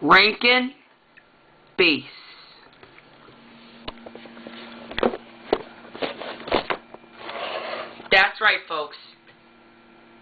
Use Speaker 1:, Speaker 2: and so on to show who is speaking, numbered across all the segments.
Speaker 1: Rankin Bass. That's right, folks.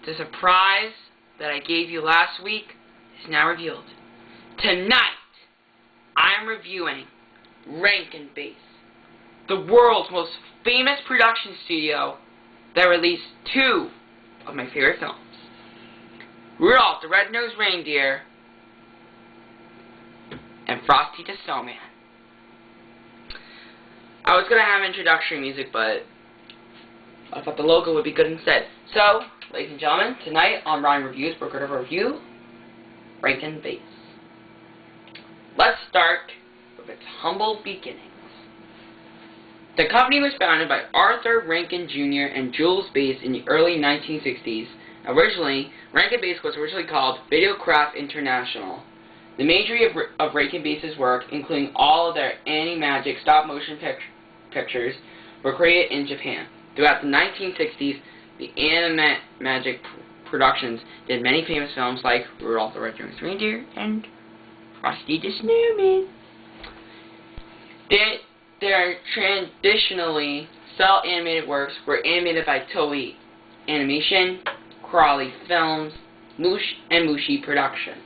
Speaker 1: The surprise that I gave you last week is now revealed. Tonight, I'm reviewing Rankin Bass, the world's most famous production studio that released two of my favorite films, Rudolph the Red-Nosed Reindeer and Frosty the Snowman. I was going to have introductory music, but I thought the logo would be good instead. So, ladies and gentlemen, tonight on Ryan Reviews, we're going to review Rankin Bass. Let's start with its humble beginnings. The company was founded by Arthur Rankin Jr. and Jules Bass in the early 1960s. Originally, Rankin Bass was originally called Videocraft International. The majority of Rankin Bass's work, including all of their Animagic stop-motion pictures, were created in Japan. Throughout the 1960s, the Animagic productions did many famous films like Rudolph the Red-Nosed Reindeer and Frosty the Snowman. Their traditionally cel-animated works were animated by Toei Animation, Crawley Films, and Mushi Production.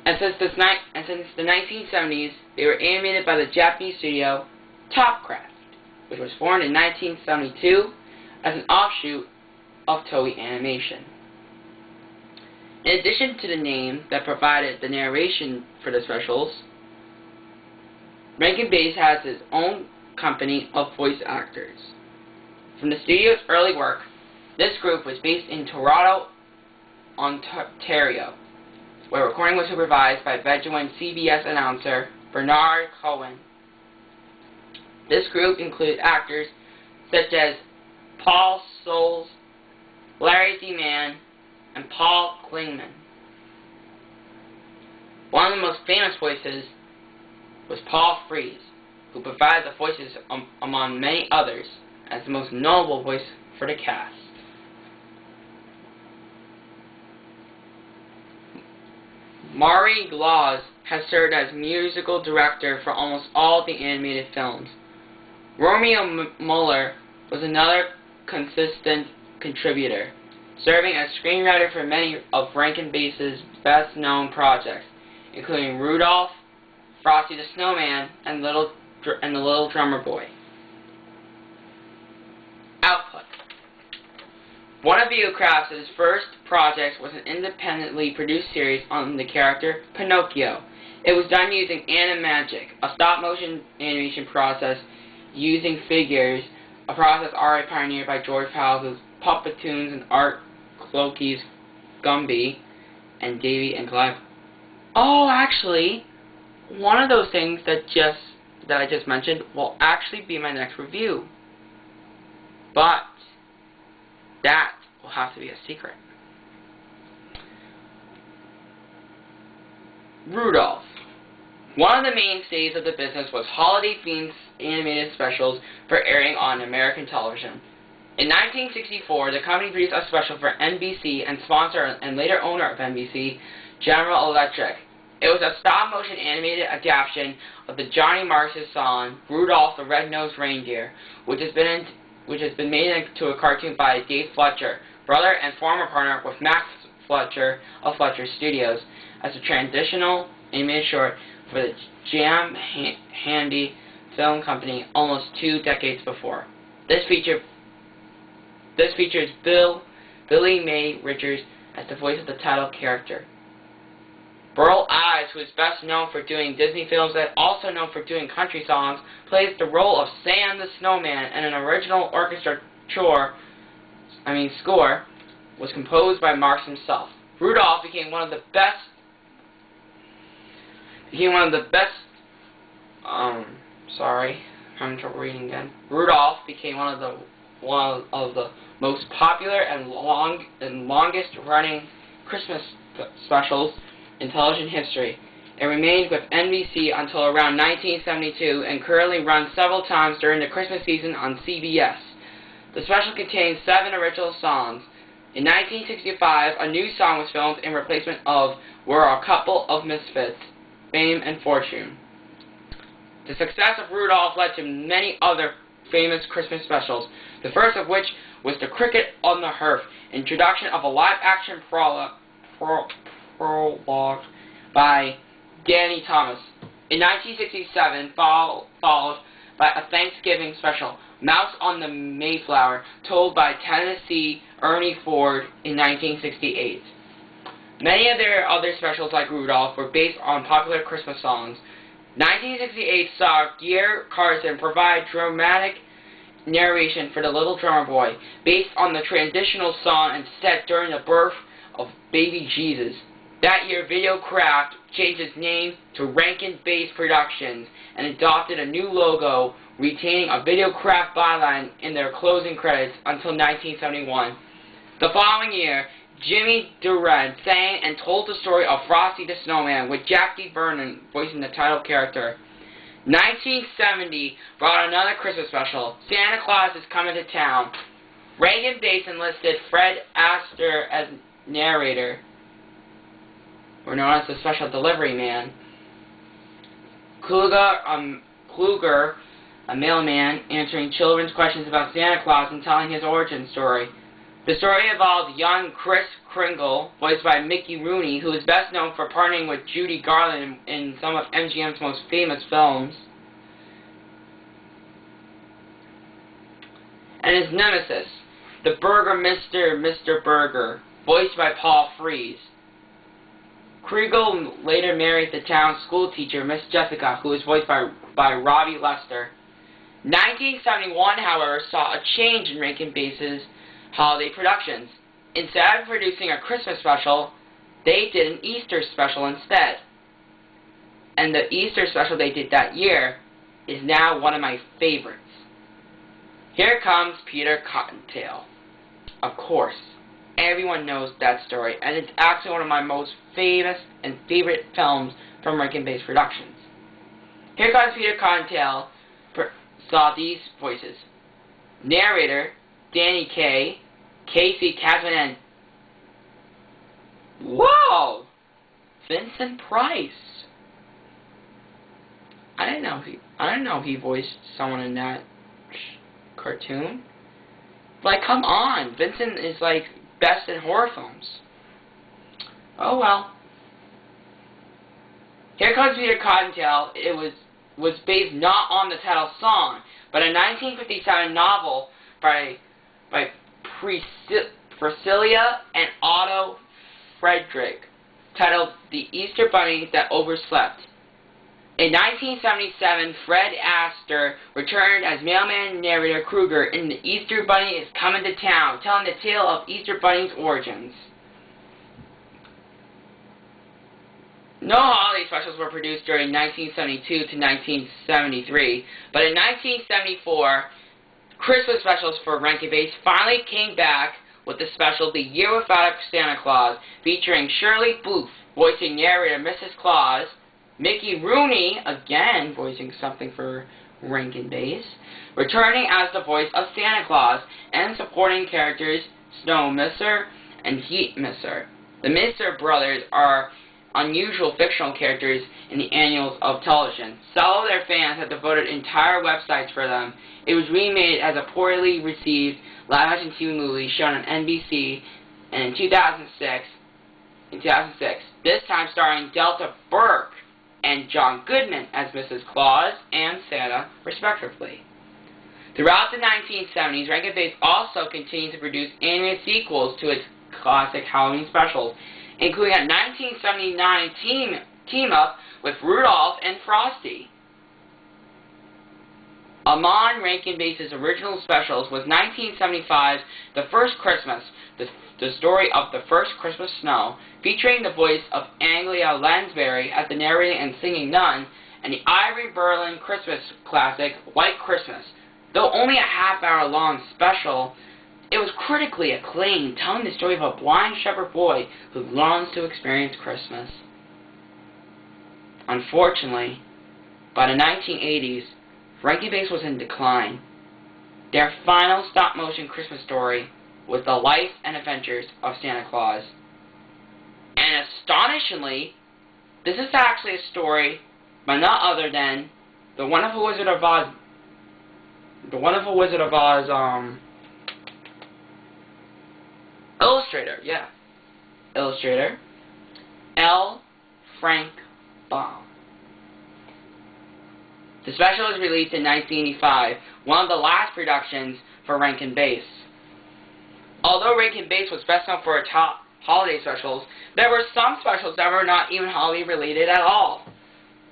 Speaker 1: And since the 1970s, they were animated by the Japanese studio Topcraft, which was formed in 1972 as an offshoot of Toei Animation. In addition to the name that provided the narration for the specials, Rankin Bass has its own company of voice actors. From the studio's early work, this group was based in Toronto, Ontario, where recording was supervised by veteran CBS announcer Bernard Cohen. This group included actors such as Paul Soles, Larry D. Mann, and Paul Klingman. One of the most famous voices was Paul Frees, who provided the voices among many others as the most notable voice for the cast. Maury Laws has served as musical director for almost all the animated films. Romeo Muller was another consistent contributor, serving as screenwriter for many of Rankin Bass's best-known projects, including Rudolph, Frosty the Snowman, and the Little Drummer Boy. Output. One of Videocraft's first projects was an independently produced series on the character Pinocchio. It was done using Animagic, a stop-motion animation process using figures, a process already pioneered by George Pales's Puppetoons and Art Clokey's Gumby and Davy and Goliath. Oh, actually, one of those things that I just mentioned will actually be my next review. But that will have to be a secret. Rudolph. One of the mainstays of the business was holiday-themed animated specials for airing on American television. In 1964, the company produced a special for NBC and sponsor and later owner of NBC, General Electric. It was a stop-motion animated adaptation of the Johnny Marks' song Rudolph the Red-Nosed Reindeer, which has been made into a cartoon by Dave Fletcher, brother and former partner with Max Fletcher of Fletcher Studios, as a transitional animated short for the Jam Handy Film Company almost 2 decades before. This features Billy May Richards as the voice of the title character. Burl Ives, who is best known for doing Disney films and also known for doing country songs, plays the role of Sam the Snowman, and an original orchestra score was composed by Marks himself. Rudolph became one of the best. Having trouble reading again. Rudolph became one of the most popular and longest-running Christmas specials in television history. It remained with NBC until around 1972 and currently runs several times during the Christmas season on CBS. The special contains 7 original songs, In 1965, a new song was filmed in replacement of We're a Couple of Misfits, Fame and Fortune. The success of Rudolph led to many other famous Christmas specials, the first of which was The Cricket on the Hearth, introduction of a live-action prologue by Danny Thomas. In 1967, followed by a Thanksgiving special, Mouse on the Mayflower, told by Tennessee Ernie Ford in 1968. Many of their other specials, like Rudolph, were based on popular Christmas songs. 1968 saw Gear Carson provide dramatic narration for The Little Drummer Boy, based on the traditional song and set during the birth of baby Jesus. That year, Videocraft changed its name to Rankin Bass Productions and adopted a new logo, retaining a Videocraft byline in their closing credits until 1971. The following year, Jimmy Durant sang and told the story of Frosty the Snowman, with Jack D. Vernon voicing the title character. 1970 brought another Christmas special, Santa Claus is Coming to Town. Rankin Bass enlisted Fred Astaire as narrator, or known as the Special Delivery Man. Kluger, a mailman, answering children's questions about Santa Claus and telling his origin story. The story involved young Kris Kringle, voiced by Mickey Rooney, who is best known for partnering with Judy Garland in some of MGM's most famous films, and his nemesis, the Burger Mr. Burger, voiced by Paul Frees. Kringle later married the town's schoolteacher, Miss Jessica, who was voiced by Robbie Lester. 1971, however, saw a change in Rankin Bass's holiday productions. Instead of producing a Christmas special, they did an Easter special instead. And the Easter special they did that year is now one of my favorites. Here Comes Peter Cottontail. Of course, everyone knows that story, and it's actually one of my most famous and favorite films from Rankin Bass Productions. Here Comes Peter Cottontail saw these voices. Narrator, Danny Kaye, Casey Kasman, and whoa, Vincent Price. I didn't know he voiced someone in that cartoon. Like, come on, Vincent is like best in horror films. Oh well. Here Comes Peter Cottontail. It was based not on the title song, but a 1957 novel by Priscilla and Otto Frederick, titled The Easter Bunny That Overslept. In 1977, Fred Astaire returned as mailman narrator Kruger in The Easter Bunny is Coming to Town, telling the tale of Easter Bunny's origins. No holiday specials were produced during 1972 to 1973, but in 1974, Christmas specials for Rankin Bass finally came back with the special The Year Without a Santa Claus, featuring Shirley Booth voicing narrator Mrs. Claus, Mickey Rooney, again voicing something for Rankin Bass, returning as the voice of Santa Claus, and supporting characters Snow Mister and Heat Mister. The Mister brothers are unusual fictional characters in the annals of television. Several of their fans have devoted entire websites for them. It was remade as a poorly received live-action TV movie shown on NBC in 2006. This time starring Delta Burke and John Goodman as Mrs. Claus and Santa, respectively. Throughout the 1970s, Rankin Bass also continued to produce animated sequels to its classic Halloween specials, including a 1979 team-up with Rudolph and Frosty. Among Rankin Bass's original specials was 1975's The First Christmas, the story of the first Christmas snow, featuring the voice of Angela Lansbury as the narrating and singing nun, and the Ivory Berlin Christmas classic, White Christmas. Though only a half-hour long special, it was critically acclaimed, telling the story of a blind shepherd boy who longs to experience Christmas. Unfortunately, by the 1980s, Rankin Bass was in decline. Their final stop-motion Christmas story was The Life and Adventures of Santa Claus. And astonishingly, this is actually a story by none other than the Wonderful Wizard of Oz, illustrator, L. Frank Baum. The special was released in 1985, one of the last productions for Rankin Bass. Although Rankin Bass was best known for its holiday specials, there were some specials that were not even holiday related at all.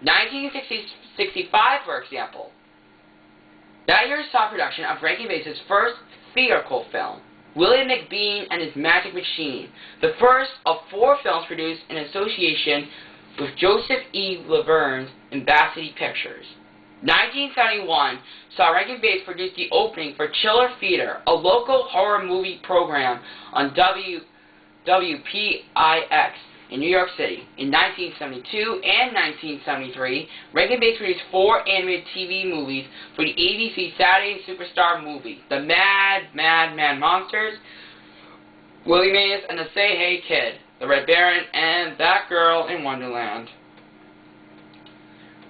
Speaker 1: 1965, for example. That year saw production of Rankin Bass's first theatrical film, Willie McBean and His Magic Machine, the first of 4 films produced in association with Joseph E. Laverne's Embassy Pictures. 1971 saw Rankin Bass produce the opening for Chiller Theater, a local horror movie program on WPIX in New York City. In 1972 and 1973, Rankin Bass produced 4 animated TV movies for the ABC Saturday Superstar movie: The Mad Monsters, Willie Mays and the Say Hey Kid, The Red Baron, and That Girl in Wonderland.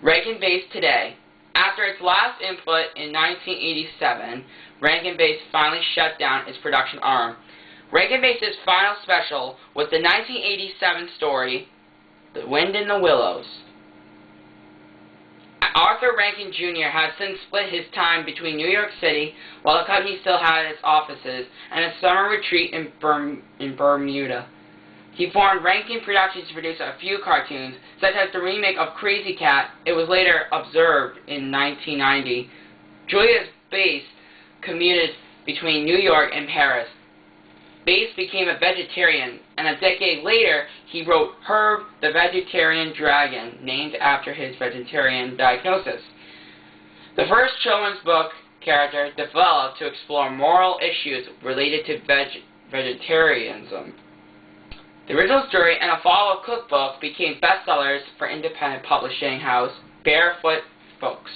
Speaker 1: Rankin Bass today. After its last input in 1987, Rankin Bass finally shut down its production arm. Rankin Bass's final special was the 1987 story, The Wind in the Willows. Arthur Rankin Jr. has since split his time between New York City, while the company still had its offices, and a summer retreat in Bermuda. He formed Rankin Productions to produce a few cartoons, such as the remake of Crazy Cat. It was later observed in 1990. Julius Bass commuted between New York and Paris. Bass became a vegetarian, and a decade later, he wrote Herb the Vegetarian Dragon, named after his vegetarian diagnosis. The first children's book character developed to explore moral issues related to vegetarianism. The original story and a follow-up cookbook became bestsellers for independent publishing house Barefoot Books.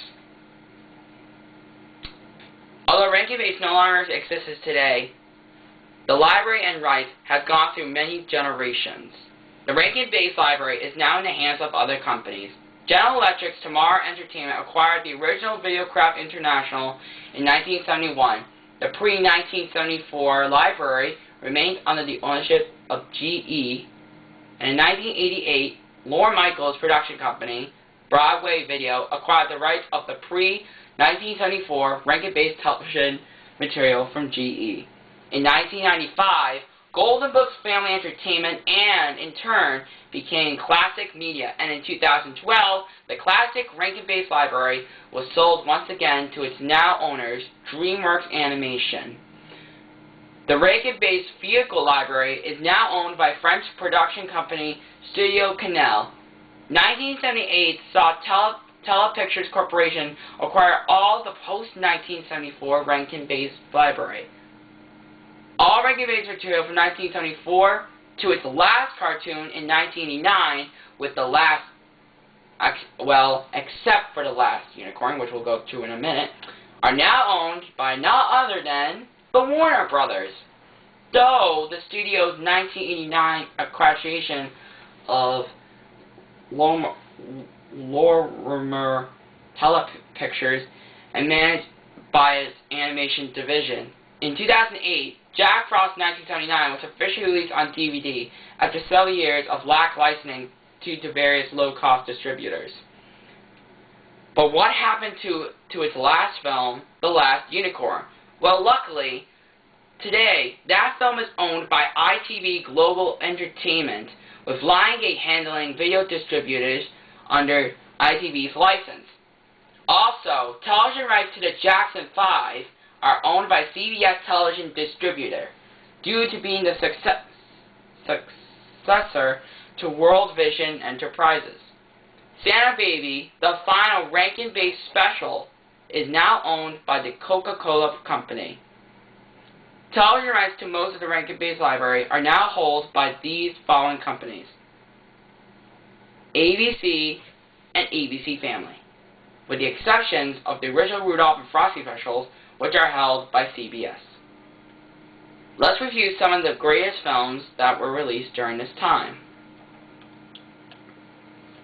Speaker 1: Although Rankin Bass no longer exists today, the library and rights have gone through many generations. The Rankin Bass library is now in the hands of other companies. General Electric's Tomorrow Entertainment acquired the original Videocraft International in 1971. The pre-1974 library remained under the ownership of GE, and in 1988, Lorne Michaels' production company, Broadway Video, acquired the rights of the pre-1974 Rankin Bass television material from GE. In 1995, Golden Books Family Entertainment and, in turn, became Classic Media, and in 2012, the classic Rankin Bass library was sold once again to its now owners, DreamWorks Animation. The Rankin Bass Vehicle Library is now owned by French production company Studio Canal. 1978 saw Telepictures Corporation acquire all the post-1974 Rankin Bass library. All Rankin Bass material from 1974 to its last cartoon in 1989, with the last, except for the last unicorn, which we'll go to in a minute, are now owned by none other than the Warner Brothers. Though the studio's 1989 acquisition of Lorimer Telepictures and managed by its animation division. In 2008, Jack Frost's 1979 was officially released on DVD after several years of lack licensing to various low-cost distributors. But what happened to its last film, The Last Unicorn? Well, luckily, today, that film is owned by ITV Global Entertainment, with Lionsgate handling video distributors under ITV's license. Also, television rights to the Jackson 5 are owned by CBS Television Distributor, due to being the successor to World Vision Enterprises. Santa Baby, the final Rankin Bass special, is now owned by the Coca-Cola Company. Television rights to most of the Rankin Bass library are now held by these following companies: ABC and ABC Family, with the exceptions of the original Rudolph and Frosty specials, which are held by CBS. Let's review some of the greatest films that were released during this time.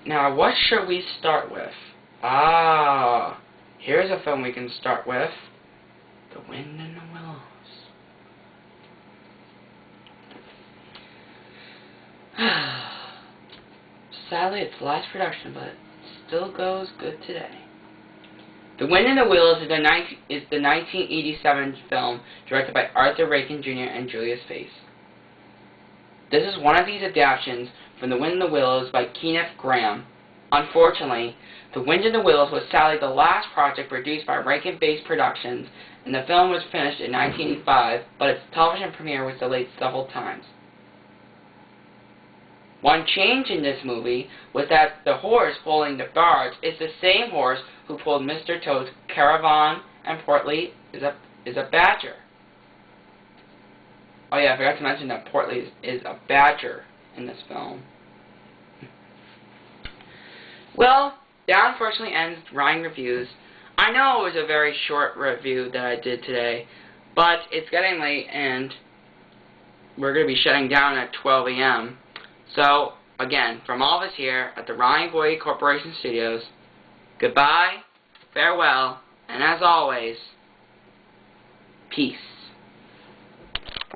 Speaker 1: Now, what should we start with? Here's a film we can start with. The Wind in the Willows. Sadly, it's the last production, but it still goes good today. The Wind in the Willows is the 1987 film directed by Arthur Rankin Jr. and Julius Face. This is one of these adaptations from The Wind in the Willows by Kenneth Grahame. Unfortunately, The Wind in the Willows was sadly the last project produced by Rankin Bass Productions, and the film was finished in 1985, but its television premiere was delayed several times. One change in this movie was that the horse pulling the barge is the same horse who pulled Mr. Toad's caravan, and Portly is a badger. Oh yeah, I forgot to mention that Portly is a badger in this film. Well, that unfortunately ends Ryan Reviews. I know it was a very short review that I did today, but it's getting late and we're going to be shutting down at 12 a.m. So, again, from all of us here at the Ryan Boyd Corporation Studios, goodbye, farewell, and as always, peace.